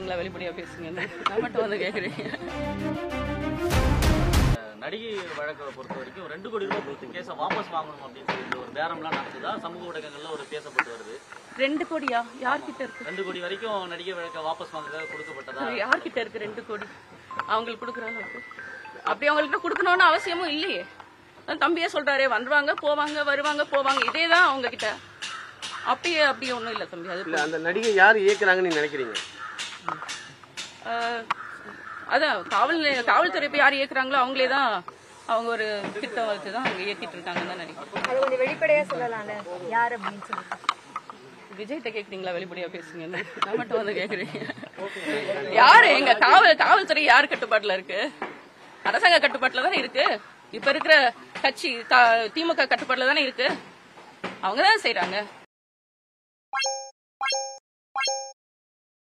கேக்குறீங்களா? வெளிப்படையா பேசுங்க. நான் மட்டும் வந்து கேக்குறீங்க. நடிகை வழக்கை பொறுத்த வரைக்கும் 2 கோடி ரூபாய் கொடுத்து கேஸை வாபஸ் வாங்கணும் அப்படின்னு சொல்லிட்டு ஒரு பேரம்லாம் நடக்குதா சமூக ஊடகங்கள்ல ஒரு பேசப்பட்டு வருது. 2 கோடியா? யார்கிட்ட இருக்கு? 2 கோடி வரைக்கும் நடிகை வழக்கை வாபஸ் வாங்க கொடுக்கப்பட்டதா? யார்கிட்ட இருக்கு 2 கோடி? அவங்களுக்கு கொடுக்குறாங்க. அப்படி அவங்களுக்கு கொடுக்கணும்னு அவசியமும் இல்லையே. தம்பியே சொல்றாரு, வந்துருவாங்க போவாங்க வருவாங்க போவாங்க, இதேதான் அவங்க கிட்ட. அப்படி ஒண்ணும் இல்ல தம்பி. அது அந்த நடிகை யார் இயக்குறாங்கன்னு நீங்க நினைக்கிறீங்க? அதான் காவல்துறை இப்ப யார் இயக்குறாங்களோ அவங்களே தான். அவங்க ஒரு திட்டம் வச்சு தான் அவங்க இயக்கிட்டு இருக்காங்கன்னு தான் நினைக்கிறேன். அது கொஞ்சம் வெளிப்படையா சொல்லலாம்ல யார் அப்படின்னு சொல்லிட்டு. விஜய்கிட்ட கேக்குறீங்களா? வெளிப்படையா பேசுங்க. நான் மட்டும் வந்து கேக்குறீங்க. யாரு எங்க காவல்துறை யார் கட்டுப்பாட்டுல இருக்கு? அரசாங்க கட்டுப்பாட்டுல தானே இருக்கு. இப்ப இருக்கிற கட்சி திமுக கட்டுப்பாட்டுல தானே இருக்கு. அவங்கதான் செய்யறாங்க.